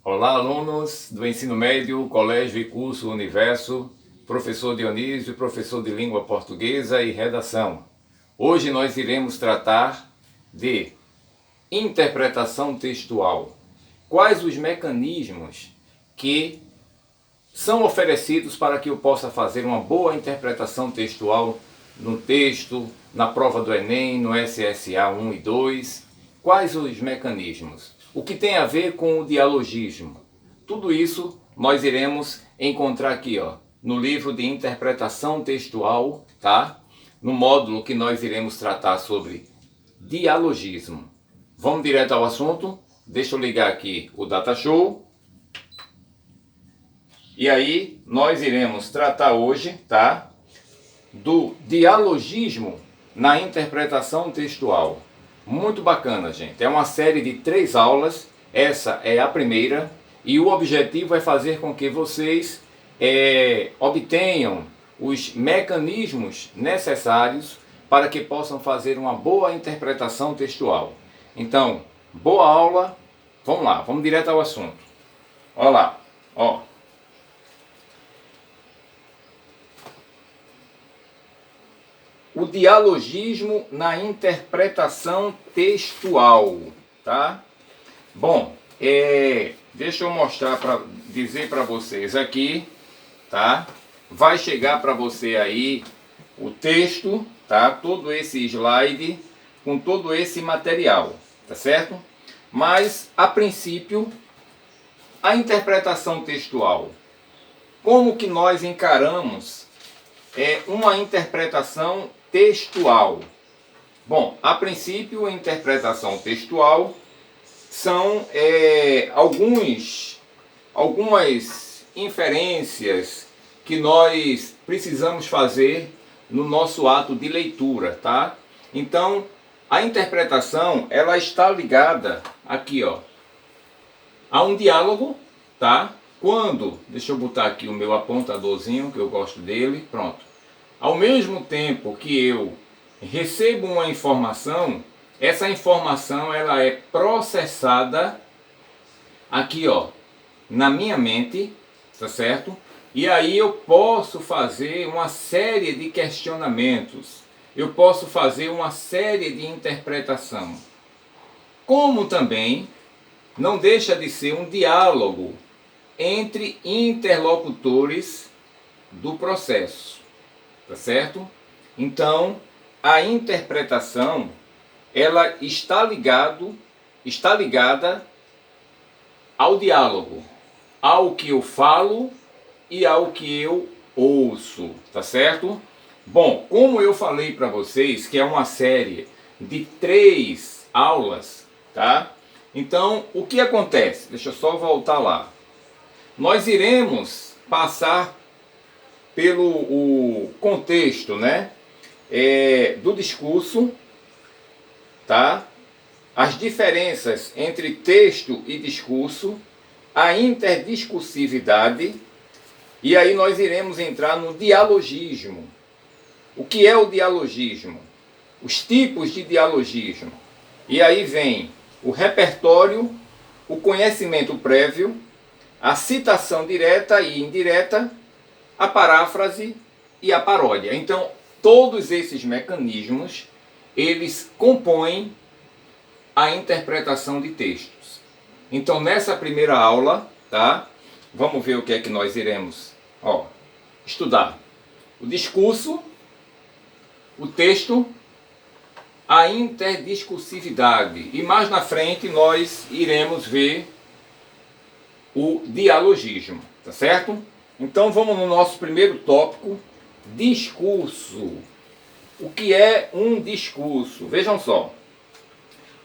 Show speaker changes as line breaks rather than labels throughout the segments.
Olá, alunos do ensino médio, colégio e curso Universo, professor Dionísio, professor de língua portuguesa e redação. Hoje nós iremos tratar de interpretação textual. Quais os mecanismos que são oferecidos para que eu possa fazer uma boa interpretação textual no texto, na prova do Enem, no SSA 1 e 2? Quais os mecanismos? O que tem a ver com o dialogismo? Tudo isso nós iremos encontrar aqui, no livro de interpretação textual, tá? No módulo que nós iremos tratar sobre dialogismo. Vamos direto ao assunto? Deixa eu ligar aqui o Datashow. E aí nós iremos tratar hoje, tá? Do dialogismo na interpretação textual. Muito bacana, gente. É uma série de 3 aulas. Essa é a primeira. E o objetivo é fazer com que vocês obtenham os mecanismos necessários para que possam fazer uma boa interpretação textual. Então, boa aula. Vamos lá, vamos direto ao assunto. Olha lá, ó. O dialogismo na interpretação textual, tá? Bom, deixa eu mostrar, dizer para vocês aqui, tá? Vai chegar para você aí o texto, tá? Todo esse slide com todo esse material, tá certo? Mas, a princípio, a interpretação textual. Como que nós encaramos uma interpretação textual? Bom, a princípio, a interpretação textual são algumas inferências que nós precisamos fazer no nosso ato de leitura, tá? Então, a interpretação, ela está ligada aqui, ó, a um diálogo, tá? Quando, deixa eu botar aqui o meu apontadorzinho, que eu gosto dele, pronto. Ao mesmo tempo que eu recebo uma informação, essa informação ela é processada aqui, ó, na minha mente, tá certo? E aí eu posso fazer uma série de questionamentos, eu posso fazer uma série de interpretação. Como também não deixa de ser um diálogo entre interlocutores do processo, tá certo? Então, a interpretação ela está ligada ao diálogo, ao que eu falo e ao que eu ouço, tá certo? Bom, como eu falei para vocês que é uma série de 3 aulas, tá? Então, o que acontece? Deixa eu só voltar lá. Nós iremos passar pelo o contexto, né, do discurso, tá? As diferenças entre texto e discurso, a interdiscursividade, e aí nós iremos entrar no dialogismo. O que é o dialogismo? Os tipos de dialogismo. E aí vem o repertório, o conhecimento prévio, a citação direta e indireta, a paráfrase e a paródia. Então, todos esses mecanismos, eles compõem a interpretação de textos. Então, nessa primeira aula, tá? Vamos ver o que é que nós iremos, estudar. O discurso, o texto, a interdiscursividade. E mais na frente nós iremos ver o dialogismo, tá certo? Então vamos no nosso primeiro tópico, discurso. O que é um discurso? Vejam só.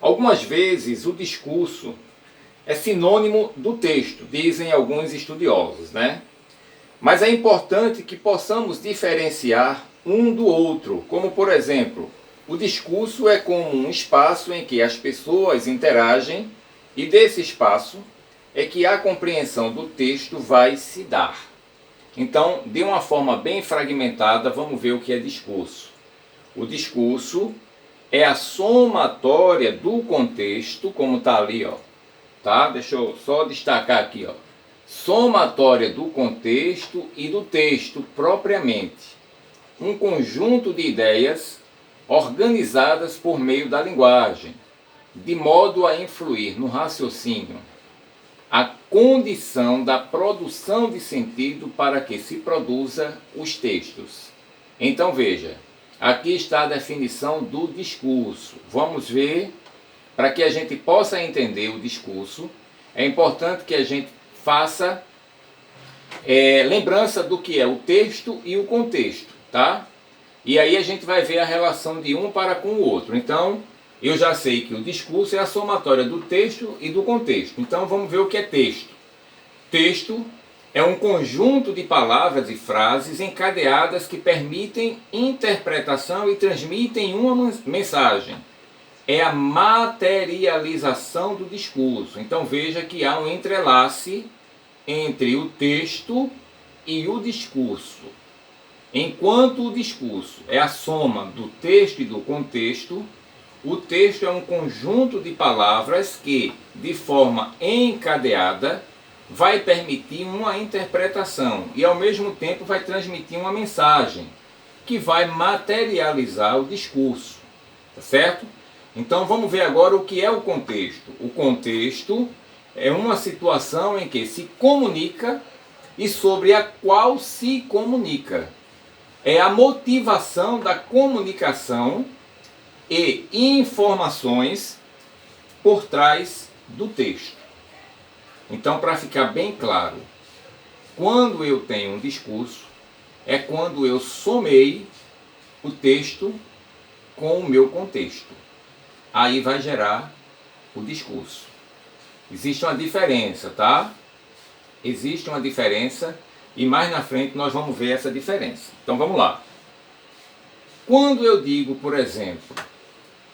Algumas vezes o discurso é sinônimo do texto, dizem alguns estudiosos, né? Mas é importante que possamos diferenciar um do outro, como por exemplo, o discurso é como um espaço em que as pessoas interagem e desse espaço é que a compreensão do texto vai se dar. Então, de uma forma bem fragmentada, vamos ver o que é discurso. O discurso é a somatória do contexto, como está ali, tá? Deixa eu só destacar aqui, ó. Somatória do contexto e do texto propriamente. Um conjunto de ideias organizadas por meio da linguagem, de modo a influir no raciocínio, a condição da produção de sentido para que se produza os textos. Então veja, aqui está a definição do discurso. Vamos ver, para que a gente possa entender o discurso, é importante que a gente faça lembrança do que é o texto e o contexto, tá? E aí a gente vai ver a relação de um para com o outro. Então, eu já sei que o discurso é a somatória do texto e do contexto. Então, vamos ver o que é texto. Texto é um conjunto de palavras e frases encadeadas que permitem interpretação e transmitem uma mensagem. É a materialização do discurso. Então, veja que há um entrelace entre o texto e o discurso. Enquanto o discurso é a soma do texto e do contexto, o texto é um conjunto de palavras que, de forma encadeada, vai permitir uma interpretação e, ao mesmo tempo, vai transmitir uma mensagem que vai materializar o discurso. Tá certo? Então, vamos ver agora o que é o contexto. O contexto é uma situação em que se comunica e sobre a qual se comunica. É a motivação da comunicação e informações por trás do texto. Então, para ficar bem claro, quando eu tenho um discurso, é quando eu somei o texto com o meu contexto. Aí vai gerar o discurso. Existe uma diferença, tá? Existe uma diferença e mais na frente nós vamos ver essa diferença. Então vamos lá. Quando eu digo, por exemplo,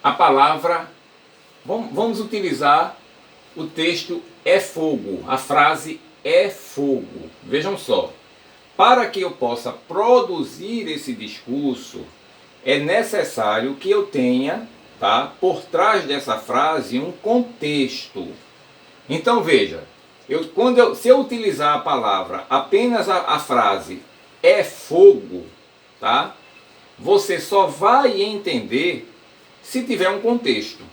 a palavra, vamos utilizar o texto é fogo, a frase é fogo. Vejam só, para que eu possa produzir esse discurso, é necessário que eu tenha, tá, por trás dessa frase um contexto. Então veja, se eu utilizar a palavra, apenas a frase é fogo, tá? Você só vai entender se tiver um contexto,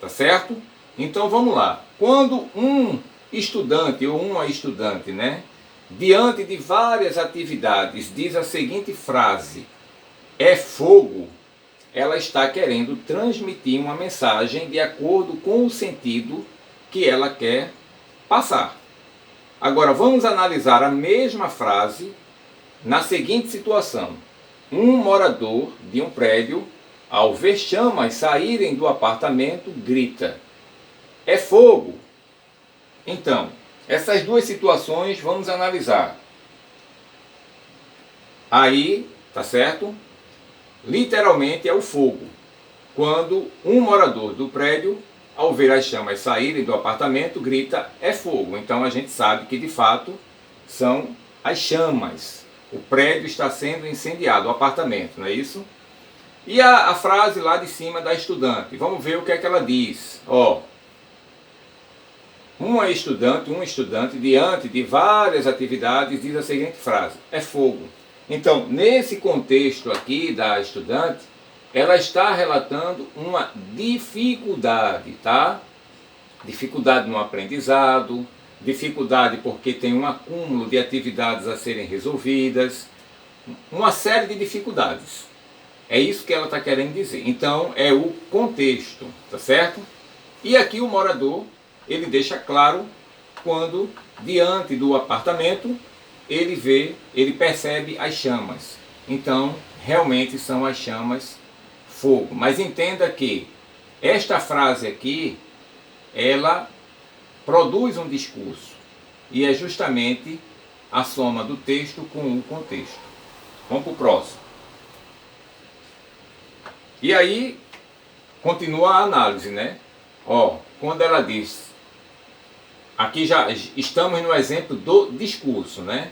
tá certo? Então vamos lá. Quando um estudante ou uma estudante, né, diante de várias atividades, diz a seguinte frase, é fogo, ela está querendo transmitir uma mensagem de acordo com o sentido que ela quer passar. Agora vamos analisar a mesma frase na seguinte situação. Um morador de um prédio, ao ver chamas saírem do apartamento, grita, é fogo! Então, essas duas situações vamos analisar. Aí, tá certo? Literalmente é o fogo. Quando um morador do prédio, ao ver as chamas saírem do apartamento, grita, é fogo. Então a gente sabe que de fato são as chamas. O prédio está sendo incendiado, o apartamento, não é isso? E a frase lá de cima da estudante, vamos ver o que é que ela diz. Ó, um estudante, diante de várias atividades, diz a seguinte frase, é fogo. Então, nesse contexto aqui da estudante, ela está relatando uma dificuldade, tá? Dificuldade no aprendizado, dificuldade porque tem um acúmulo de atividades a serem resolvidas, uma série de dificuldades. É isso que ela está querendo dizer. Então, é o contexto, tá certo? E aqui o morador, ele deixa claro quando, diante do apartamento, ele percebe as chamas. Então, realmente são as chamas fogo. Mas entenda que esta frase aqui, ela produz um discurso. E é justamente a soma do texto com o contexto. Vamos para o próximo. E aí, continua a análise, né? Ó, quando ela diz, aqui já estamos no exemplo do discurso, né?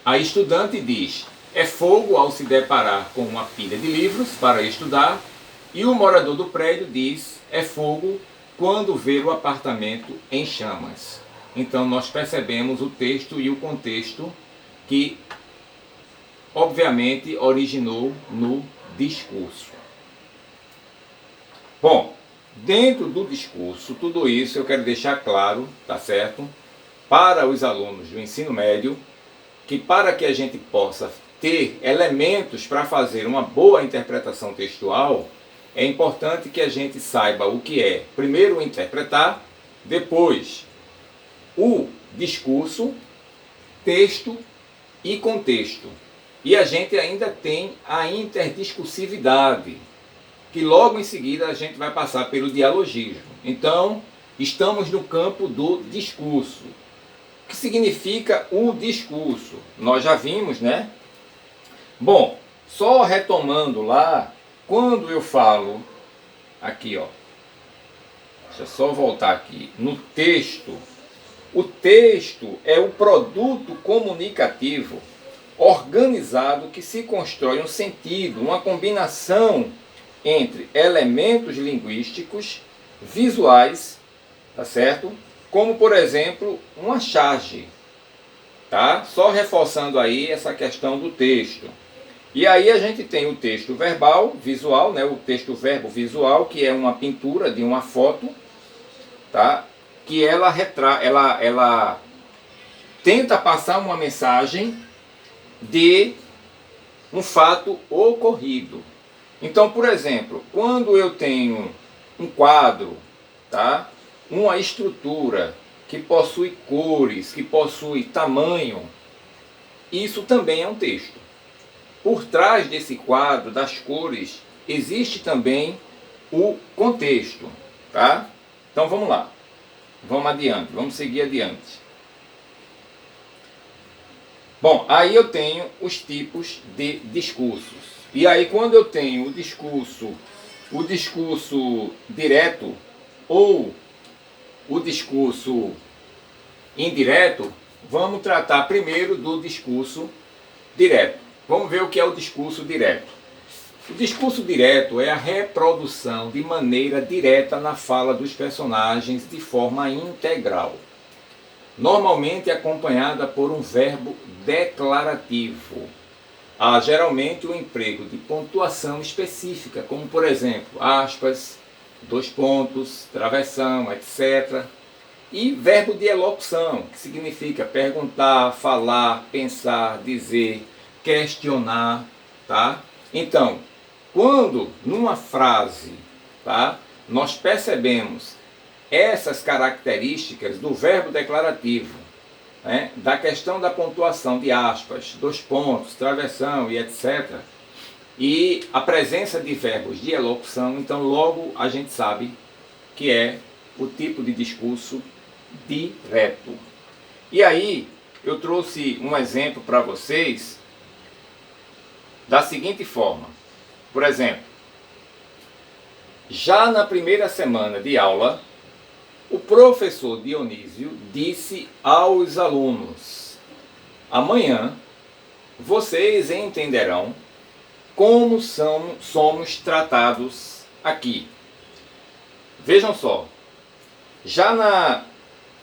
A estudante diz, é fogo ao se deparar com uma pilha de livros para estudar, e o morador do prédio diz, é fogo quando ver o apartamento em chamas. Então nós percebemos o texto e o contexto que obviamente originou no discurso. Bom, dentro do discurso, tudo isso eu quero deixar claro, tá certo? Para os alunos do ensino médio, que para que a gente possa ter elementos para fazer uma boa interpretação textual, é importante que a gente saiba o que é, primeiro, interpretar, depois o discurso, texto e contexto. E a gente ainda tem a interdiscursividade, que logo em seguida a gente vai passar pelo dialogismo. Então, estamos no campo do discurso. O que significa o discurso? Nós já vimos, né? Bom, só retomando lá, quando eu falo, aqui ó, deixa eu só voltar aqui, no texto, o texto é o produto comunicativo organizado que se constrói um sentido, uma combinação entre elementos linguísticos, visuais, tá certo? Como, por exemplo, uma charge, tá? Só reforçando aí essa questão do texto. E aí a gente tem o texto verbal, visual, né? O texto verbo visual, que é uma pintura de uma foto, tá? Que ela tenta passar uma mensagem de um fato ocorrido. Então, por exemplo, quando eu tenho um quadro, tá? Uma estrutura que possui cores, que possui tamanho, isso também é um texto. Por trás desse quadro, das cores, existe também o contexto, tá? Então vamos lá, vamos adiante, vamos seguir adiante. Bom, aí eu tenho os tipos de discursos. E aí quando eu tenho o discurso direto ou o discurso indireto, vamos tratar primeiro do discurso direto. Vamos ver o que é o discurso direto. O discurso direto é a reprodução de maneira direta na fala dos personagens de forma integral, normalmente acompanhada por um verbo declarativo. Há geralmente o emprego de pontuação específica, como por exemplo, aspas, dois pontos, travessão, etc. E verbo de elocução, que significa perguntar, falar, pensar, dizer, questionar, tá? Então, quando numa frase, tá, nós percebemos essas características do verbo declarativo, né, da questão da pontuação de aspas, dois pontos, travessão e etc., e a presença de verbos de elocução, então logo a gente sabe que é o tipo de discurso direto. E aí eu trouxe um exemplo para vocês da seguinte forma. Por exemplo, já na primeira semana de aula, o professor Dionísio disse aos alunos: amanhã vocês entenderão como somos tratados aqui. Vejam só,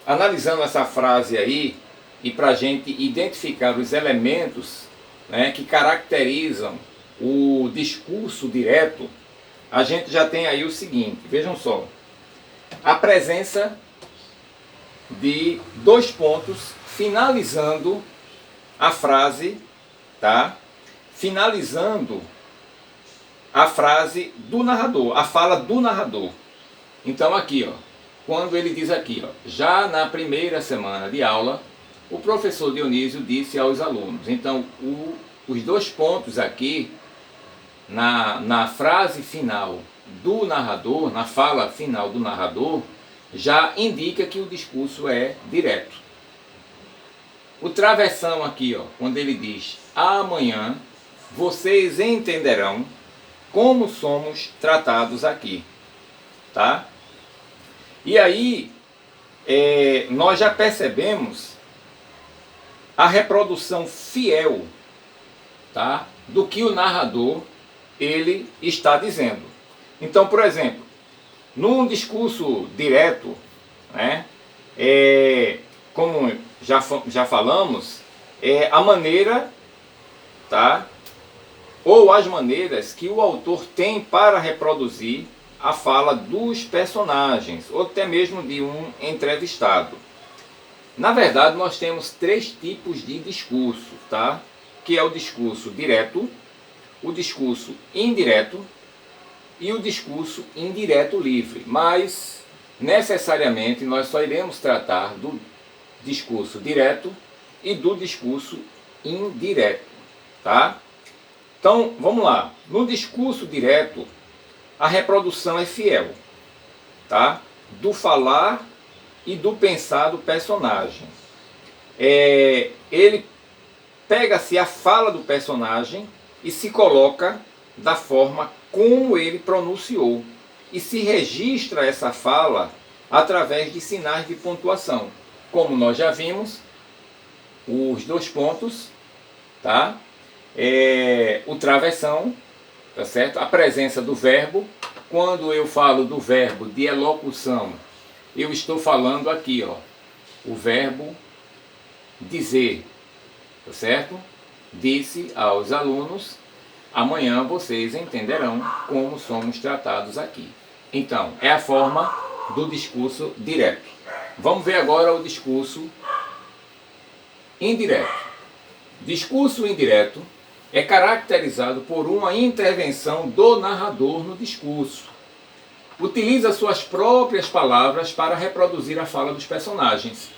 analisando essa frase aí, e para a gente identificar os elementos, né, que caracterizam o discurso direto, a gente já tem aí o seguinte, vejam só, a presença de dois pontos finalizando a frase, tá? Finalizando a frase do narrador, a fala do narrador. Então aqui, ó, quando ele diz aqui, ó, já na primeira semana de aula, o professor Dionísio disse aos alunos. Então, os dois pontos aqui, na frase final do narrador, na fala final do narrador, já indica que o discurso é direto. O travessão aqui, ó, quando ele diz amanhã vocês entenderão como somos tratados aqui, tá? E aí nós já percebemos a reprodução fiel, tá, do que o narrador ele está dizendo. Então, por exemplo, Num discurso direto, né, como já falamos, é a maneira, tá, ou as maneiras que o autor tem para reproduzir a fala dos personagens, ou até mesmo de um entrevistado. Na verdade, nós temos três tipos de discurso, tá? Que é o discurso direto, o discurso indireto e o discurso indireto livre. Mas, necessariamente, nós só iremos tratar do discurso direto e do discurso indireto, tá? Então, vamos lá. No discurso direto, a reprodução é fiel, tá? Do falar e do pensar do personagem. Ele pega-se a fala do personagem e se coloca da forma como ele pronunciou. E se registra essa fala através de sinais de pontuação. Como nós já vimos, os dois pontos, tá? O travessão, tá certo? A presença do verbo. Quando eu falo do verbo de elocução, eu estou falando aqui, ó, o verbo dizer, tá certo? Disse aos alunos, amanhã vocês entenderão como somos tratados aqui. Então, é a forma do discurso direto. Vamos ver agora o discurso indireto. Discurso indireto é caracterizado por uma intervenção do narrador no discurso. Utiliza suas próprias palavras para reproduzir a fala dos personagens.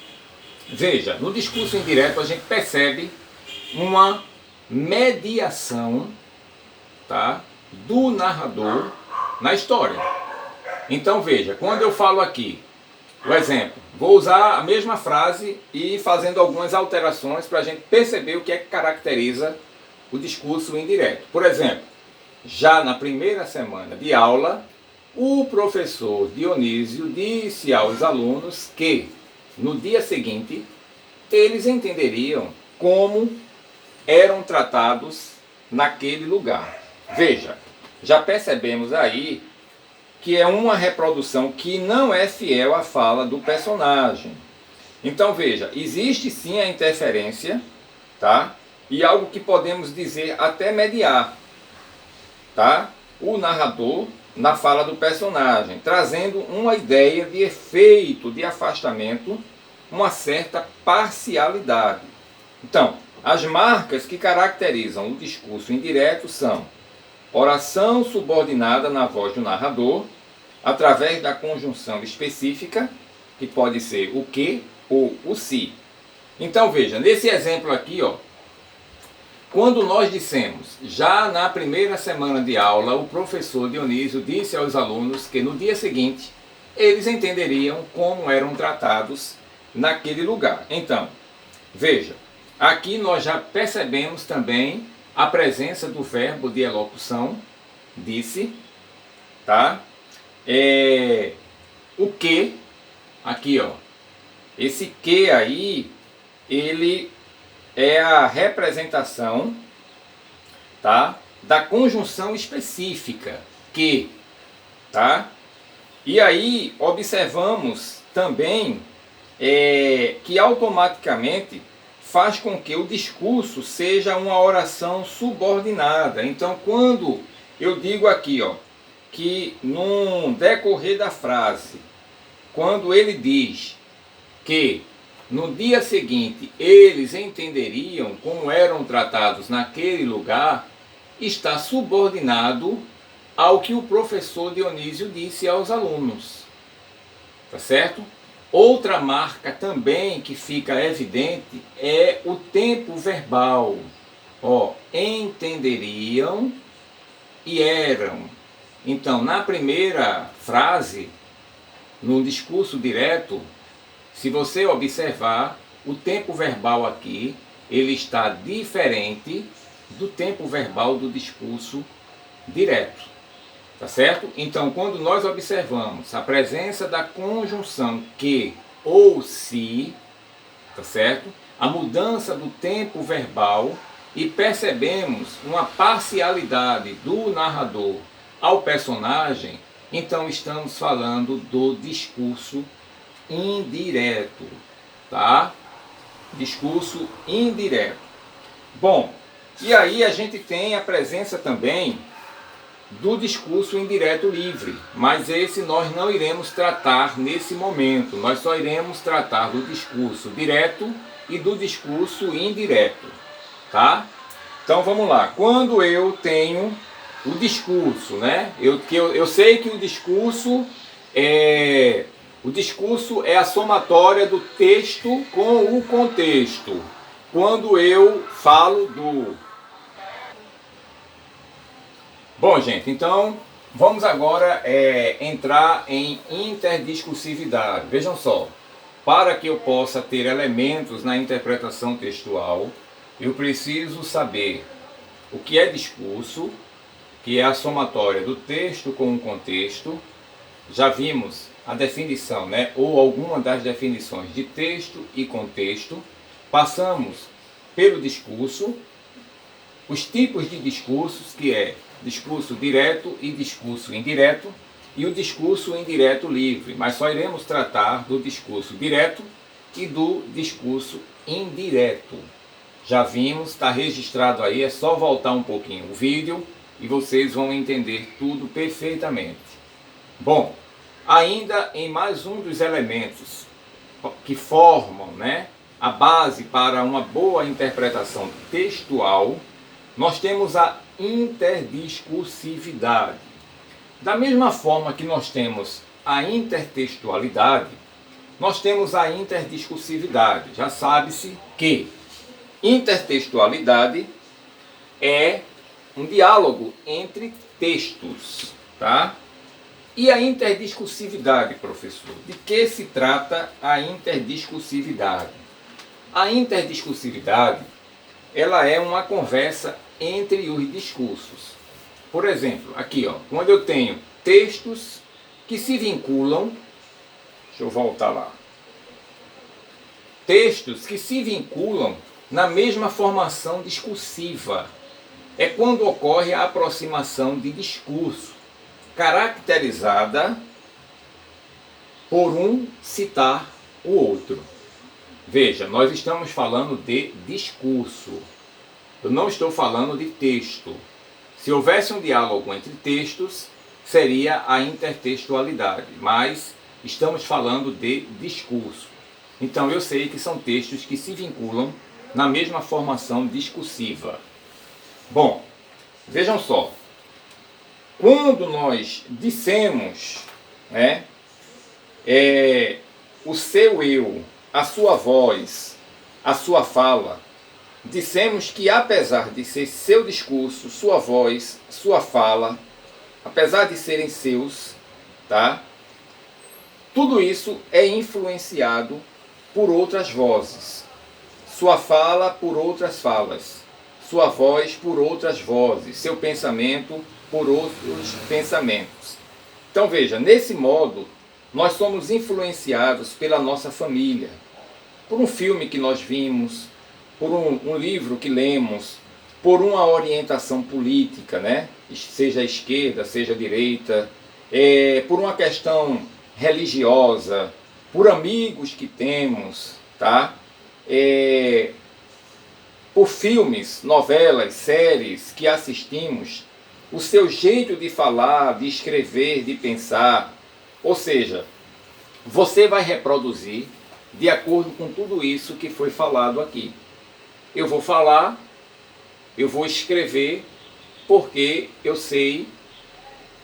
Veja, no discurso indireto a gente percebe uma mediação, tá, do narrador na história. Então veja, quando eu falo aqui, o exemplo, vou usar a mesma frase e fazendo algumas alterações para a gente perceber o que é que caracteriza o discurso indireto. Por exemplo, já na primeira semana de aula, o professor Dionísio disse aos alunos que, no dia seguinte, eles entenderiam como eram tratados naquele lugar. Veja, já percebemos aí que é uma reprodução que não é fiel à fala do personagem. Então veja, existe sim a interferência, tá? E algo que podemos dizer até mediar, tá? O narrador na fala do personagem, trazendo uma ideia de efeito, de afastamento, uma certa parcialidade. Então, as marcas que caracterizam o discurso indireto são oração subordinada na voz do narrador, através da conjunção específica, que pode ser o que ou o se. Então veja, nesse exemplo aqui, ó, quando nós dissemos, já na primeira semana de aula, o professor Dionísio disse aos alunos que no dia seguinte eles entenderiam como eram tratados naquele lugar. Então, veja, aqui nós já percebemos também a presença do verbo de elocução, disse, tá? O que, aqui ó, esse que aí, ele é a representação, tá, da conjunção específica, que, tá? E aí observamos também que automaticamente faz com que o discurso seja uma oração subordinada. Então, quando eu digo aqui, ó, que no decorrer da frase, quando ele diz que no dia seguinte eles entenderiam como eram tratados naquele lugar, está subordinado ao que o professor Dionísio disse aos alunos. Tá certo? Outra marca também que fica evidente é o tempo verbal. Ó, entenderiam e eram. Então, na primeira frase, no discurso direto, se você observar, o tempo verbal aqui, ele está diferente do tempo verbal do discurso direto. Tá certo? Então, quando nós observamos a presença da conjunção que ou se, tá certo? A mudança do tempo verbal e percebemos uma parcialidade do narrador ao personagem, Então estamos falando do discurso indireto, tá? Discurso indireto. Bom, e aí a gente tem a presença também do discurso indireto livre, mas esse nós não iremos tratar nesse momento, nós só iremos tratar do discurso direto e do discurso indireto, tá? Então vamos lá, quando eu tenho o discurso, né? Eu sei que o discurso é a somatória do texto com o contexto. Quando eu falo do... Bom, gente, então vamos agora entrar em interdiscursividade. Vejam só, para que eu possa ter elementos na interpretação textual, eu preciso saber o que é discurso, que é a somatória do texto com o contexto. Já vimos a definição, né? Ou alguma das definições de texto e contexto. Passamos pelo discurso, os tipos de discursos, que é discurso direto e discurso indireto, e o discurso indireto livre, mas só iremos tratar do discurso direto e do discurso indireto. Já vimos, está registrado aí, é só voltar um pouquinho o vídeo e vocês vão entender tudo perfeitamente. Bom, ainda em mais um dos elementos que formam, né, a base para uma boa interpretação textual, nós temos a interdiscursividade. Da mesma forma que nós temos a intertextualidade, nós temos a interdiscursividade. Já sabe-se que intertextualidade é um diálogo entre textos, tá? E a interdiscursividade, professor? De que se trata a interdiscursividade? A interdiscursividade, ela é uma conversa entre os discursos. Por exemplo, aqui, ó, quando eu tenho textos que se vinculam, deixa eu voltar lá. Textos que se vinculam na mesma formação discursiva. É quando ocorre a aproximação de discurso, caracterizada por um citar o outro. Veja, nós estamos falando de discurso. Eu não estou falando de texto. Se houvesse um diálogo entre textos, seria a intertextualidade, mas estamos falando de discurso. Então eu sei que são textos que se vinculam na mesma formação discursiva. Bom, vejam só. Quando nós dissemos, né, o seu eu, a sua voz, a sua fala, dissemos que apesar de ser seu discurso, sua voz, sua fala, apesar de serem seus, tá? Tudo isso é influenciado por outras vozes. Sua fala por outras falas, sua voz por outras vozes, seu pensamento por outros pensamentos. Então veja, nesse modo, nós somos influenciados pela nossa família, por um filme que nós vimos, por um livro que lemos, por uma orientação política, né? Seja esquerda, seja direita, por uma questão religiosa, por amigos que temos, tá? Por filmes, novelas, séries que assistimos, o seu jeito de falar, de escrever, de pensar, ou seja, você vai reproduzir de acordo com tudo isso que foi falado aqui. Eu vou falar, eu vou escrever porque eu sei,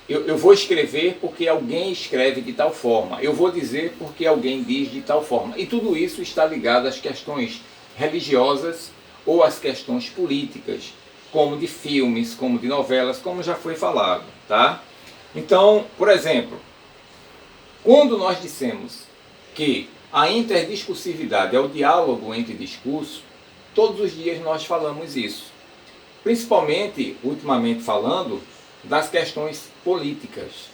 eu vou escrever porque alguém escreve de tal forma, eu vou dizer porque alguém diz de tal forma. E tudo isso está ligado às questões religiosas ou às questões políticas, como de filmes, como de novelas, como já foi falado, tá? Então, por exemplo, quando nós dissemos que a interdiscursividade é o diálogo entre discursos, todos os dias nós falamos isso. Principalmente, ultimamente falando, das questões políticas.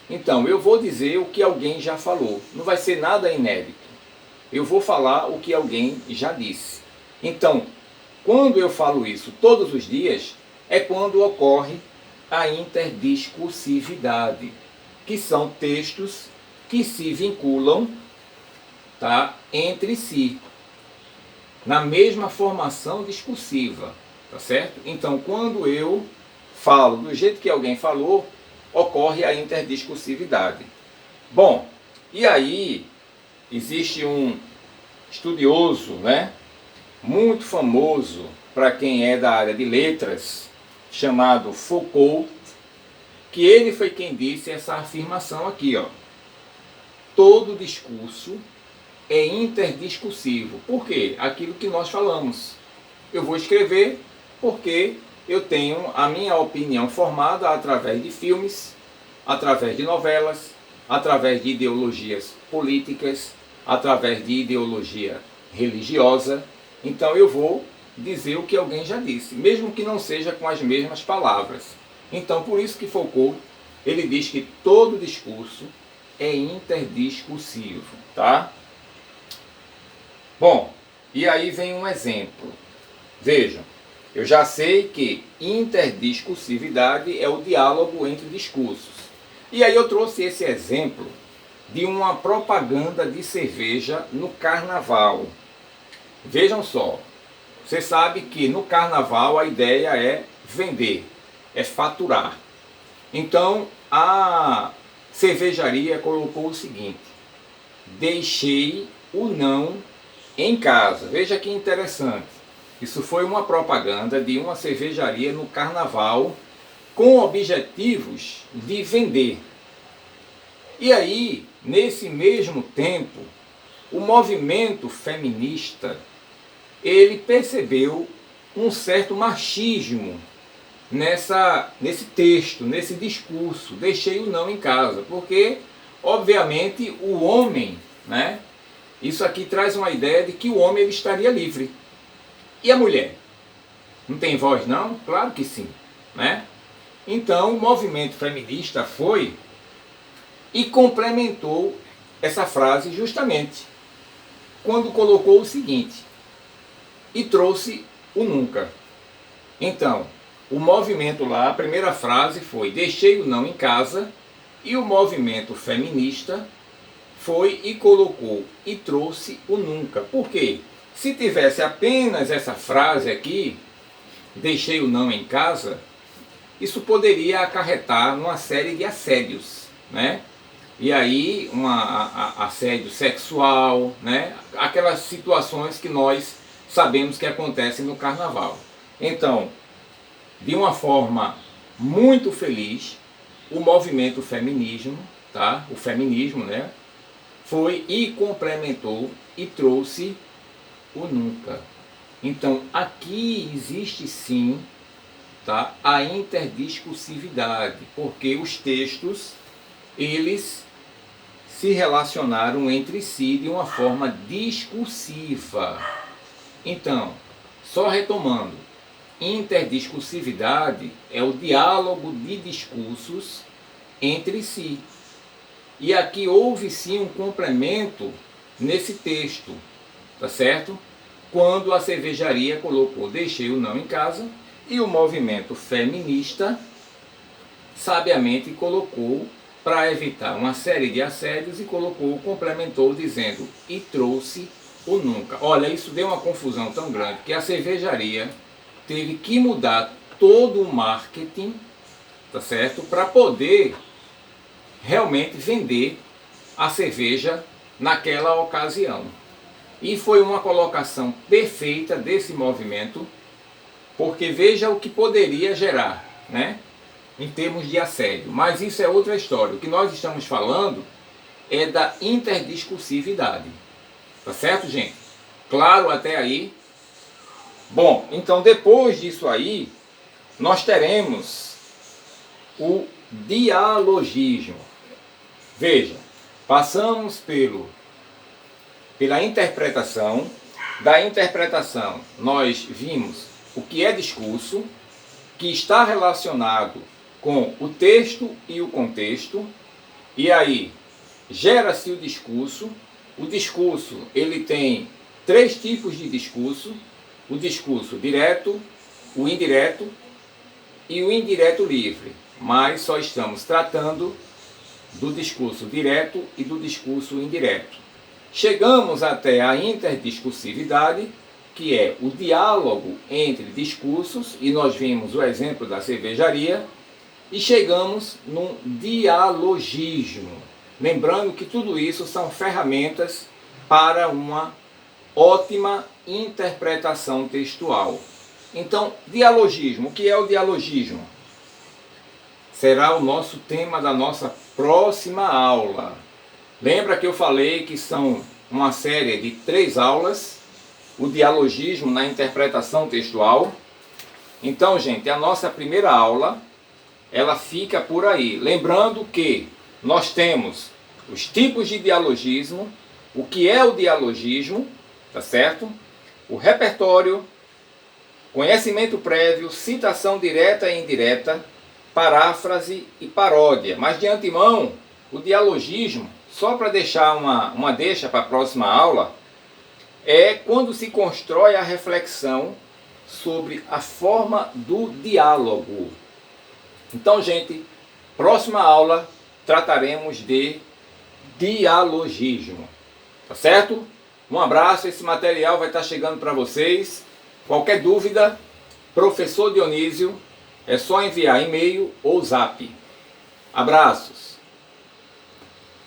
Então, eu vou dizer o que alguém já falou. Não vai ser nada inédito. Eu vou falar o que alguém já disse. Então, quando eu falo isso todos os dias, é quando ocorre a interdiscursividade. que são textos que se vinculam, tá, entre si, na mesma formação discursiva, tá certo? Então, quando eu falo do jeito que alguém falou, ocorre a interdiscursividade. Bom, e aí existe um estudioso, né, muito famoso para quem é da área de letras, chamado Foucault, que ele foi quem disse essa afirmação aqui, ó. Todo discurso é interdiscursivo. Por quê? Aquilo que nós falamos. Eu vou escrever porque eu tenho a minha opinião formada através de filmes, através de novelas, através de ideologias políticas, através de ideologia religiosa. Então eu vou dizer o que alguém já disse, mesmo que não seja com as mesmas palavras. Então por isso que Foucault, ele diz que todo discurso é interdiscursivo, tá? Bom, e aí vem um exemplo. Vejam, eu já sei que interdiscursividade é o diálogo entre discursos. E aí eu trouxe esse exemplo de uma propaganda de cerveja no carnaval. Vejam só, você sabe que no carnaval a ideia é vender, é faturar. Então a cervejaria colocou o seguinte: deixei o não em casa. Veja que interessante. Isso foi uma propaganda de uma cervejaria no carnaval com objetivos de vender. E aí, nesse mesmo tempo, o movimento feminista, ele percebeu um certo machismo nesse texto, nesse discurso. Deixei o não em casa, porque, obviamente, o homem, né? Isso aqui traz uma ideia de que o homem ele estaria livre. E a mulher? Não tem voz não? Claro que sim, né? Então o movimento feminista foi e complementou essa frase justamente quando colocou o seguinte: e trouxe o nunca. Então, o movimento lá, a primeira frase foi deixei o não em casa, e o movimento feminista foi e colocou e trouxe o nunca. Por quê? Se tivesse apenas essa frase aqui, deixei o não em casa, isso poderia acarretar numa série de assédios, né? E aí, assédio sexual, né? Aquelas situações que nós sabemos que acontecem no carnaval. Então, de uma forma muito feliz, o movimento feminismo, tá? O feminismo, né? Foi e complementou e trouxe o nunca. Então, aqui existe sim, tá, a interdiscursividade, porque os textos, eles se relacionaram entre si de uma forma discursiva. Então, só retomando, interdiscursividade é o diálogo de discursos entre si. E aqui houve sim um complemento nesse texto, tá certo? Quando a cervejaria colocou deixei o não em casa, e o movimento feminista sabiamente colocou, para evitar uma série de assédios, e colocou, complementou dizendo e trouxe o nunca. Olha, isso deu uma confusão tão grande que a cervejaria teve que mudar todo o marketing, tá certo? Para poder realmente vender a cerveja naquela ocasião. E foi uma colocação perfeita desse movimento, porque veja o que poderia gerar, né, em termos de assédio. Mas isso é outra história. O que nós estamos falando é da interdiscursividade. Tá certo, gente? Claro até aí? Bom, então depois disso aí, nós teremos o dialogismo. Veja, passamos pela interpretação. Da interpretação, nós vimos o que é discurso, que está relacionado com o texto e o contexto, e aí gera-se o discurso. O discurso, ele tem três tipos de discurso: o discurso direto, o indireto e o indireto livre. Mas só estamos tratando do discurso direto e do discurso indireto. Chegamos até a interdiscursividade, que é o diálogo entre discursos, e nós vimos o exemplo da cervejaria, e chegamos num dialogismo. Lembrando que tudo isso são ferramentas para uma ótima interpretação textual. Então, dialogismo. O que é o dialogismo? Será o nosso tema da nossa próxima aula. Lembra que eu falei que são uma série de 3 aulas, o dialogismo na interpretação textual? Então, gente, a nossa primeira aula, ela fica por aí. Lembrando que nós temos os tipos de dialogismo, o que é o dialogismo, tá certo? O repertório, conhecimento prévio, citação direta e indireta, paráfrase e paródia. Mas de antemão, o dialogismo, só para deixar uma deixa para a próxima aula, é quando se constrói a reflexão sobre a forma do diálogo. Então, gente, próxima aula trataremos de dialogismo. Tá certo? Um abraço, esse material vai estar chegando para vocês. Qualquer dúvida, professor Dionísio, é só enviar e-mail ou zap. Abraços!